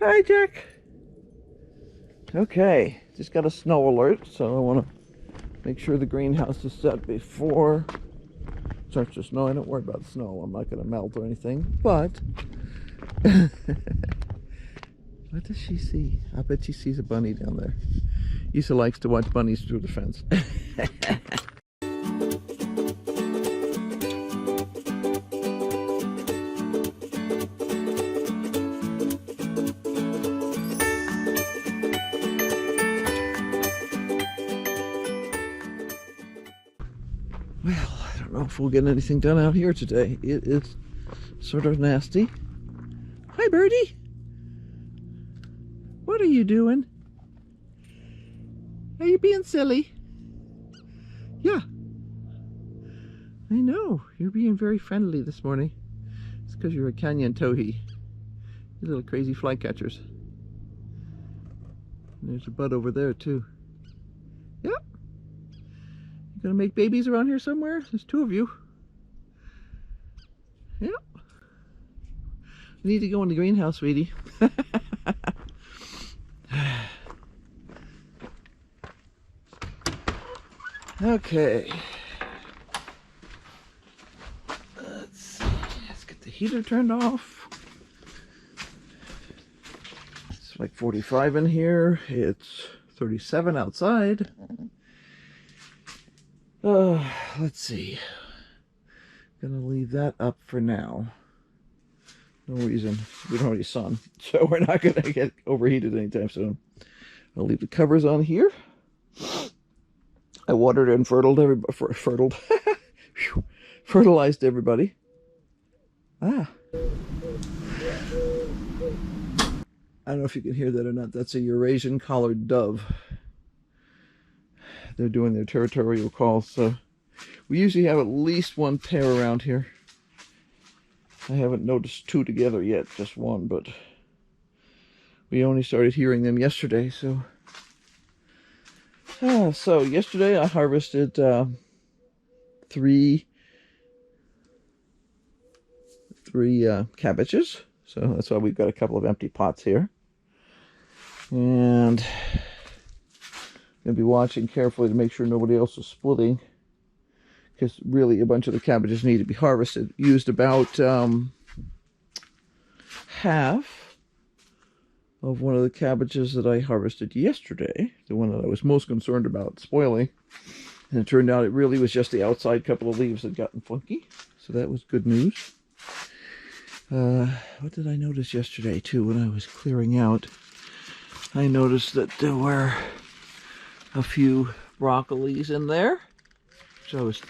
Hi, Jack. Okay, just got a snow alert, so I want to make sure the greenhouse is set before it starts to snow. I don't worry about the snow. I'm not going to melt or anything, but what does she see? I bet she sees a bunny down there. Isa likes to watch bunnies through the fence. Well, I don't know if we'll get anything done out here today. It is sort of nasty. Hi, birdie. What are you doing? Are you being silly? Yeah. I know. You're being very friendly this morning. It's because you're a canyon towhee. You little crazy flycatchers. And there's a bud over there, too. Yep. You gonna make babies around here somewhere? There's two of you. Yep. We need to go in the greenhouse, sweetie. Okay. Let's see. Let's get the heater turned off. It's like 45 in here. It's 37 outside. Let's see. Gonna leave that up for now. No reason. We don't have any sun, so we're not gonna get overheated anytime soon. I'll leave the covers on here. I watered and fertilized everybody. Ah. I don't know if you can hear that or not. That's a Eurasian collared dove. They're doing their territorial calls, so we usually have at least one pair around here. I haven't noticed two together yet, just one, but we only started hearing them yesterday, so... so yesterday I harvested three cabbages, so that's why we've got a couple of empty pots here. And I'm going to be watching carefully to make sure nobody else is splitting, because really a bunch of the cabbages need to be harvested. Used about half of one of the cabbages that I harvested yesterday, the one that I was most concerned about spoiling, and it turned out it really was just the outside couple of leaves that gotten funky, so that was good news. What did I notice yesterday too when I was clearing out? I noticed that there were a few broccolis in there, which I was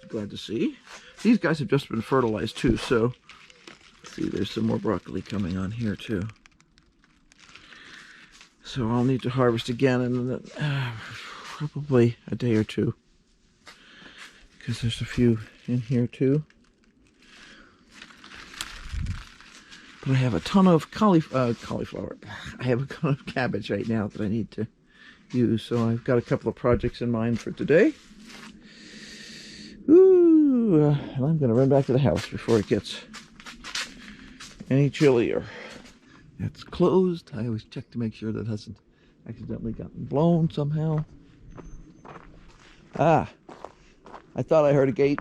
glad to see. These guys have just been fertilized too, so let's see, there's some more broccoli coming on here too. So I'll need to harvest again in probably a day or two, because there's a few in here too. But I have a ton of cauliflower. I have a ton of cabbage right now that I need to use, so I've got a couple of projects in mind for today. Ooh, and I'm going to run back to the house before it gets any chillier. It's closed. I always check to make sure that it hasn't accidentally gotten blown somehow. Ah, I thought I heard a gate.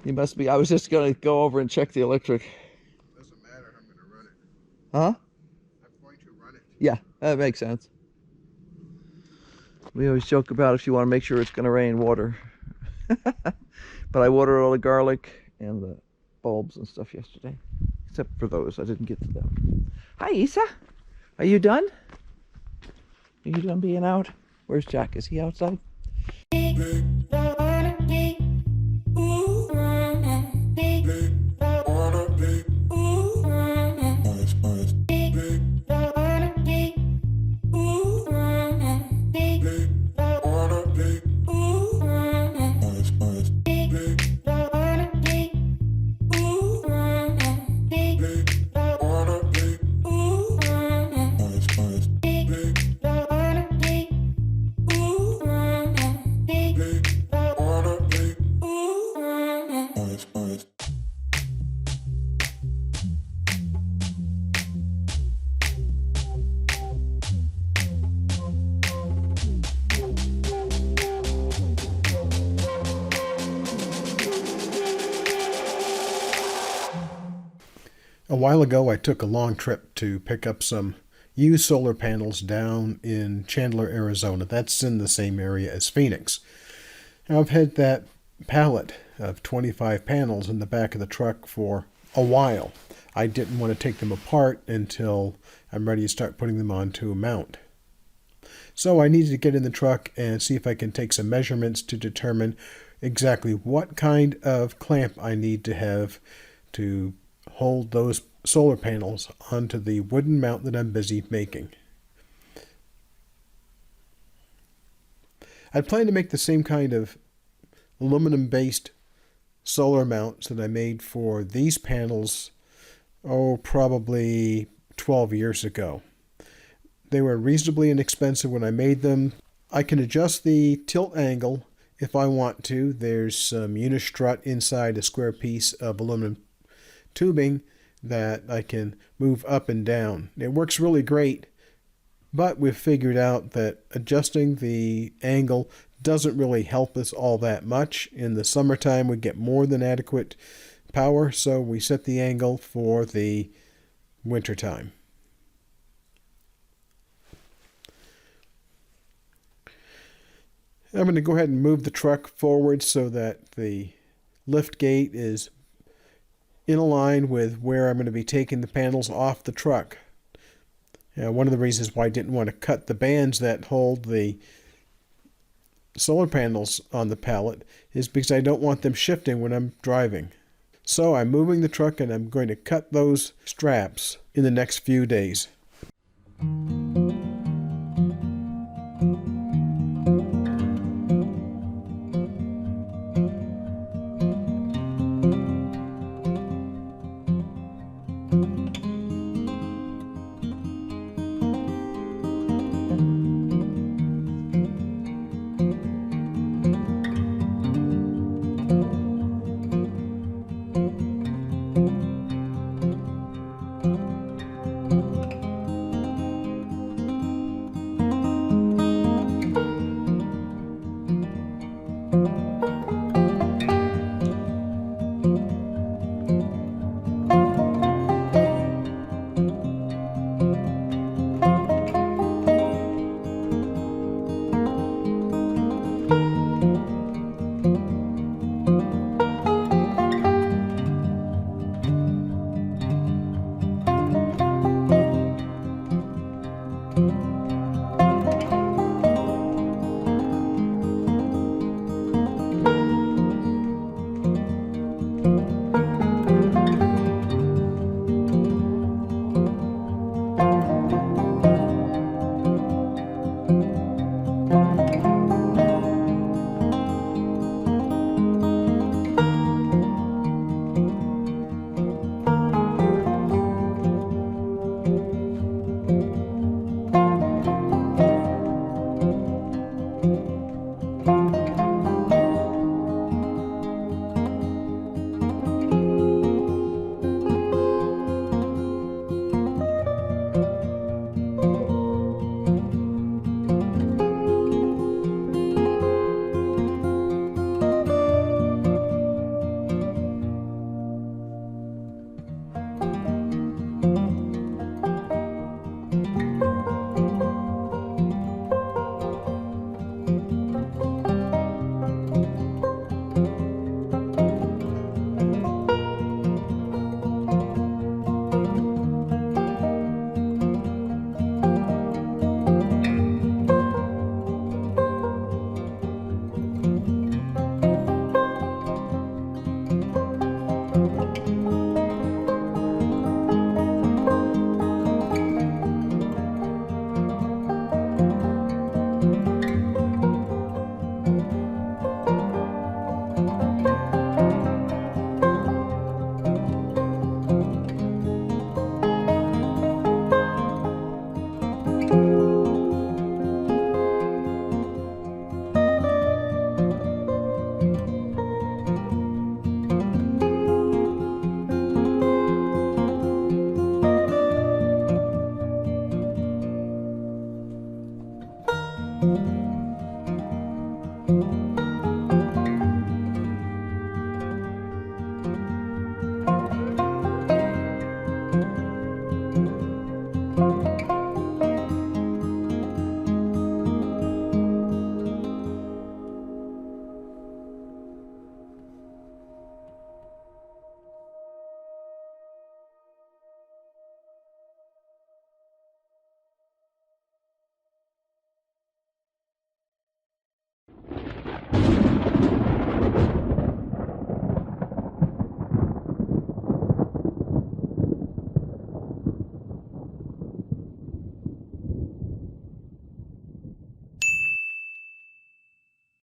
You must be. I was just going to go over and check the electric. Doesn't matter. I'm going to run it. Huh? I'm going to run it. Yeah, that makes sense. We always joke about if you want to make sure it's going to rain, water. But I watered all the garlic and the bulbs and stuff yesterday. Except for those, I didn't get to them. Hi, Isa. Are you done? Are you done being out? Where's Jack? Is he outside? A while ago, I took a long trip to pick up some used solar panels down in Chandler, Arizona. That's in the same area as Phoenix. Now, I've had that pallet of 25 panels in the back of the truck for a while. I didn't want to take them apart until I'm ready to start putting them onto a mount. So I needed to get in the truck and see if I can take some measurements to determine exactly what kind of clamp I need to have to hold those solar panels onto the wooden mount that I'm busy making. I plan to make the same kind of aluminum-based solar mounts that I made for these panels, probably 12 years ago. They were reasonably inexpensive when I made them. I can adjust the tilt angle if I want to. There's some unistrut inside a square piece of aluminum tubing that I can move up and down. It works really great, but we've figured out that adjusting the angle doesn't really help us all that much. In the summertime, we get more than adequate power, so we set the angle for the wintertime. I'm going to go ahead and move the truck forward so that the lift gate is in a line with where I'm going to be taking the panels off the truck. One of the reasons why I didn't want to cut the bands that hold the solar panels on the pallet is because I don't want them shifting when I'm driving. So I'm moving the truck and I'm going to cut those straps in the next few days.